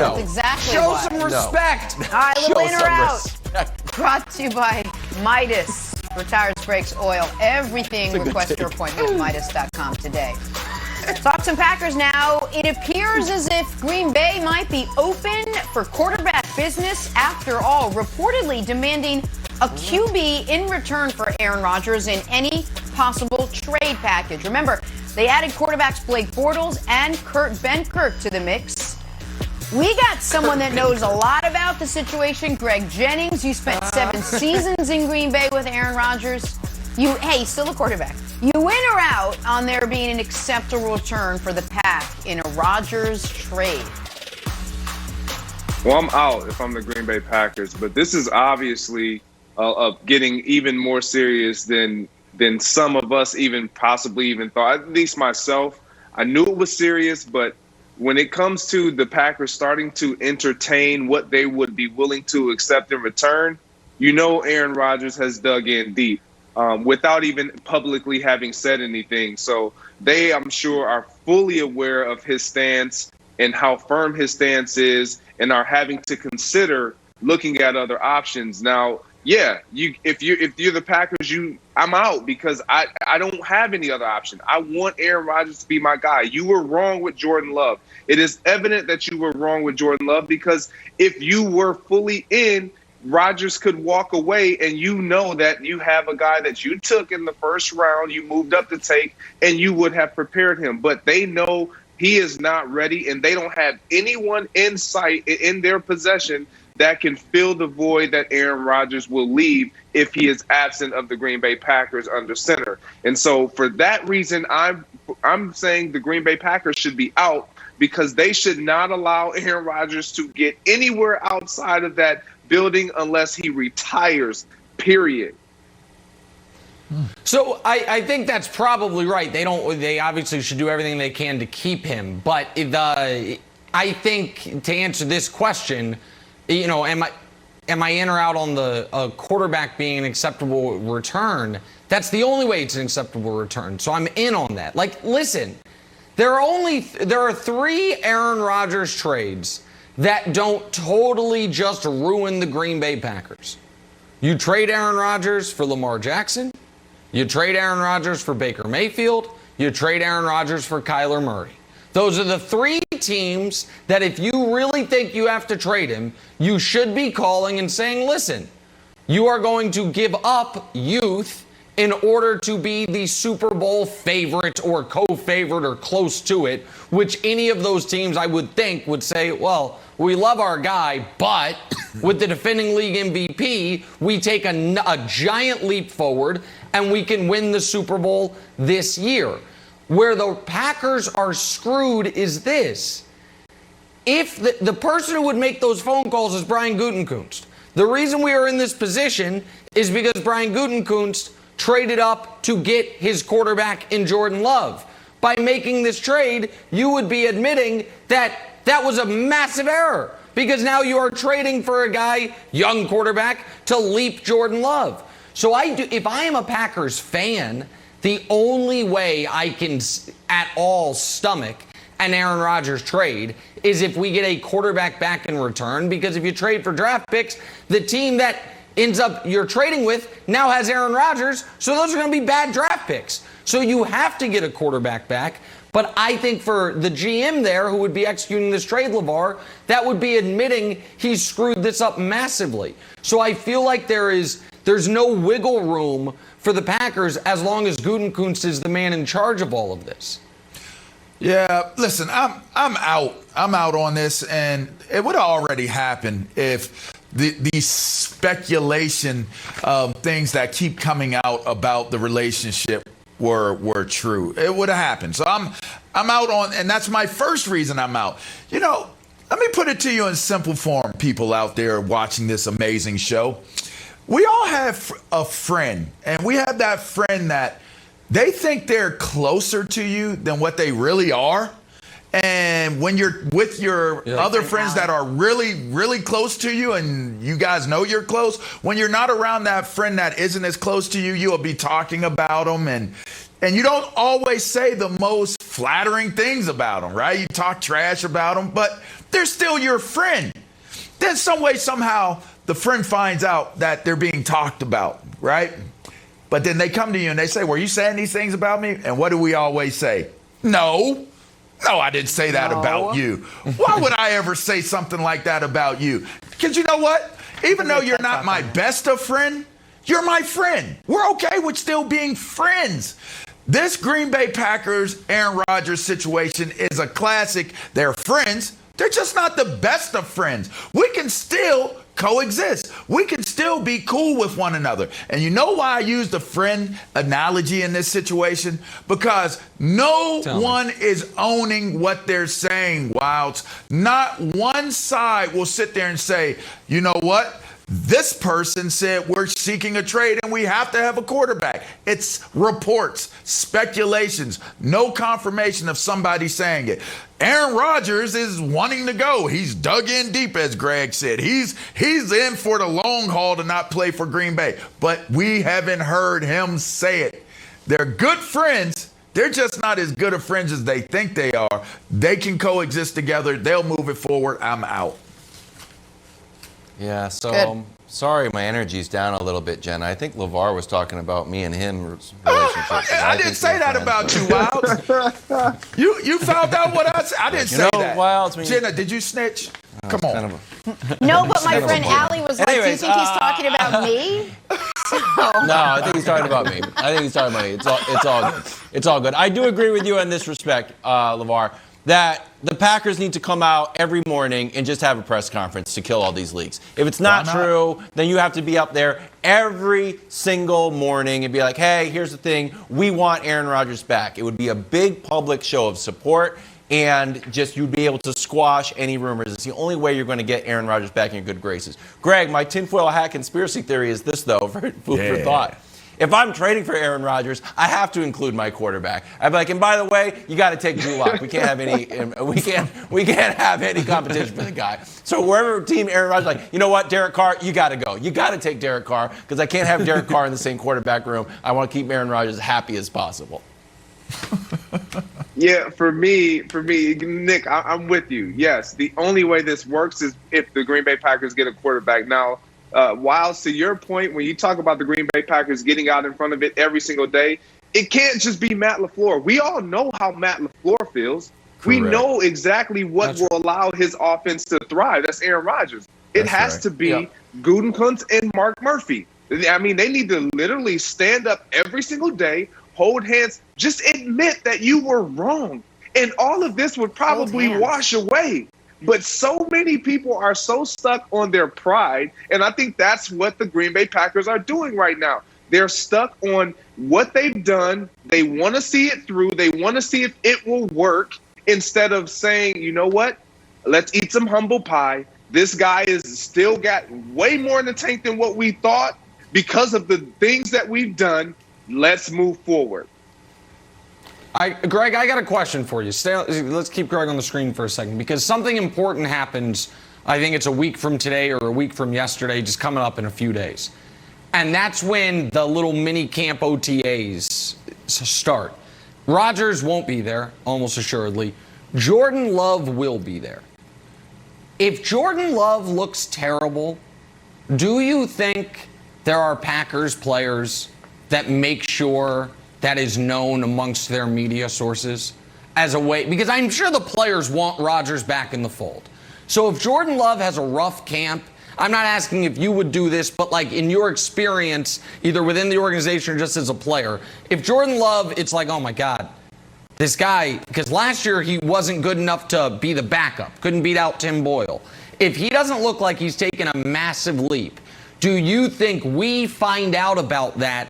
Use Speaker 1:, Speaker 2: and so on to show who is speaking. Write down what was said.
Speaker 1: That's exactly
Speaker 2: Show
Speaker 1: why.
Speaker 2: some respect.
Speaker 1: All right, a little in or out.
Speaker 2: Respect.
Speaker 1: Brought to you by Midas. For tires, brakes, oil, everything. Request your appointment at Midas.com today. Talk some Packers now. It appears as if Green Bay might be open for quarterback business after all, reportedly demanding a QB in return for Aaron Rodgers in any possible trade package. Remember, they added quarterbacks Blake Bortles and Ben Kirk to the mix. We got someone that knows a lot about the situation, Greg Jennings. You spent 7 seasons in Green Bay with Aaron Rodgers. Hey, still a quarterback. You win or out on there being an acceptable return for the Pack in a Rodgers trade?
Speaker 3: Well, I'm out if I'm the Green Bay Packers, but this is obviously getting even more serious than some of us possibly even thought. At least myself, I knew it was serious, but when it comes to the Packers starting to entertain what they would be willing to accept in return, Aaron Rodgers has dug in deep without even publicly having said anything. So they, I'm sure, are fully aware of his stance and how firm his stance is, and are having to consider looking at other options. Now, if you're the Packers, I'm out because I don't have any other option. I want Aaron Rodgers to be my guy. You were wrong with Jordan Love. It is evident that you were wrong with Jordan Love, because if you were fully in, Rodgers could walk away, and that you have a guy that you took in the first round, you moved up to take, and you would have prepared him. But they know he is not ready, and they don't have anyone in sight in their possession that can fill the void that Aaron Rodgers will leave if he is absent of the Green Bay Packers under center. And so for that reason, I'm saying the Green Bay Packers should be out, because they should not allow Aaron Rodgers to get anywhere outside of that building unless he retires, period.
Speaker 2: So I think that's probably right. They obviously should do everything they can to keep him. But I think to answer this question, am I in or out on the quarterback being an acceptable return? That's the only way it's an acceptable return. So I'm in on that. Listen, there are 3 Aaron Rodgers trades that don't totally just ruin the Green Bay Packers. You trade Aaron Rodgers for Lamar Jackson. You trade Aaron Rodgers for Baker Mayfield. You trade Aaron Rodgers for Kyler Murray. Those are the 3 teams that if you really think you have to trade him, you should be calling and saying, listen, you are going to give up youth in order to be the Super Bowl favorite or co-favorite or close to it, which any of those teams I would think would say, well, we love our guy, but with the defending league MVP, we take a giant leap forward and we can win the Super Bowl this year. Where the Packers are screwed is this. If the person who would make those phone calls is Brian Gutekunst. The reason we are in this position is because Brian Gutekunst traded up to get his quarterback in Jordan Love. By making this trade, you would be admitting that was a massive error, because now you are trading for a guy, young quarterback, to leap Jordan Love. So if I am a Packers fan, the only way I can at all stomach an Aaron Rodgers trade is if we get a quarterback back in return, because if you trade for draft picks, the team that ends up you're trading with now has Aaron Rodgers, so those are going to be bad draft picks. So you have to get a quarterback back. But I think for the GM there who would be executing this trade, LeVar, that would be admitting he screwed this up massively. So I feel like there's no wiggle room for the Packers as long as Gutekunst is the man in charge of all of this.
Speaker 4: Yeah, listen, I'm out. I'm out on this, and it would have already happened if the speculation of things that keep coming out about the relationship were true. It would have happened. So I'm out on, and that's my first reason I'm out. Let me put it to you in simple form, people out there watching this amazing show. We all have a friend, and we have that friend that they think they're closer to you than what they really are. And when you're with your other friends that are really, really close to you, and you guys know you're close, when you're not around that friend that isn't as close to you, you'll be talking about them, and And you don't always say the most flattering things about them, right? You talk trash about them, but they're still your friend. Then some way, somehow, the friend finds out that they're being talked about, right? But then they come to you and they say, were you saying these things about me? And what do we always say? No, I didn't say that about you. Why would I ever say something like that about you? Because you know what? Even though you're not my best of friend, you're my friend. We're okay with still being friends. This Green Bay Packers, Aaron Rodgers situation is a classic. They're friends. They're just not the best of friends. We can still coexist. We can still be cool with one another. And you know why I use the friend analogy in this situation? Because no one is owning what they're saying, Wilds. Not one side will sit there and say, you know what? This person said we're seeking a trade and we have to have a quarterback. It's reports, speculations, no confirmation of somebody saying it. Aaron Rodgers is wanting to go. He's dug in deep, as Greg said. He's in for the long haul to not play for Green Bay. But we haven't heard him say it. They're good friends. They're just not as good of friends as they think they are. They can coexist together. They'll move it forward. I'm out.
Speaker 5: Yeah, so sorry my energy's down a little bit, Jenna. I think LeVar was talking about me and him relationship.
Speaker 4: I didn't say that about you, Wilds. You found out what I said. I didn't say that.
Speaker 5: Wilds,
Speaker 4: Jenna, did you snitch? Come on.
Speaker 1: No, but my friend Allie was like, do you think he's talking about me?
Speaker 5: No, I think he's talking about me. It's all good. It's all good. I do agree with you in this respect, LeVar, that the Packers need to come out every morning and just have a press conference to kill all these leaks. If it's not true, then you have to be up there every single morning and be like, hey, here's the thing. We want Aaron Rodgers back. It would be a big public show of support, and just you'd be able to squash any rumors. It's the only way you're going to get Aaron Rodgers back in your good graces. Greg, my tinfoil hat conspiracy theory is this, though, for food for thought. If I'm trading for Aaron Rodgers, I have to include my quarterback. I'd be like, and by the way, you got to take Drew Lock. We can't have any. We can't have any competition for the guy. So wherever team Aaron Rodgers, like, you know what, Derek Carr, you got to go. You got to take Derek Carr because I can't have Derek Carr in the same quarterback room. I want to keep Aaron Rodgers as happy as possible.
Speaker 3: Yeah, for me, Nick, I'm with you. Yes, the only way this works is if the Green Bay Packers get a quarterback. Now, Wiles, to your point, when you talk about the Green Bay Packers getting out in front of it every single day, it can't just be Matt LaFleur. We all know how Matt LaFleur feels. Correct. We know exactly what will allow his offense to thrive. That's Aaron Rodgers. It has to be Gutekunst and Mark Murphy. I mean, they need to literally stand up every single day, hold hands, just admit that you were wrong. And all of this would probably wash away. But so many people are so stuck on their pride, and I think that's what the Green Bay Packers are doing right now. They're stuck on what they've done. They want to see it through. They want to see if it will work instead of saying, you know what, let's eat some humble pie. This guy has still got way more in the tank than what we thought because of the things that we've done. Let's move forward.
Speaker 2: Greg, I got a question for you. Let's keep Greg on the screen for a second because something important happens. I think it's a week from today or a week from yesterday, just coming up in a few days. And that's when the little mini camp OTAs start. Rodgers won't be there, almost assuredly. Jordan Love will be there. If Jordan Love looks terrible, do you think there are Packers players that make sure that is known amongst their media sources as a way? Because I'm sure the players want Rodgers back in the fold. So if Jordan Love has a rough camp, I'm not asking if you would do this, but like in your experience, either within the organization or just as a player, if Jordan Love, it's like, oh my God, this guy, because last year he wasn't good enough to be the backup, couldn't beat out Tim Boyle. If he doesn't look like he's taken a massive leap, do you think we find out about that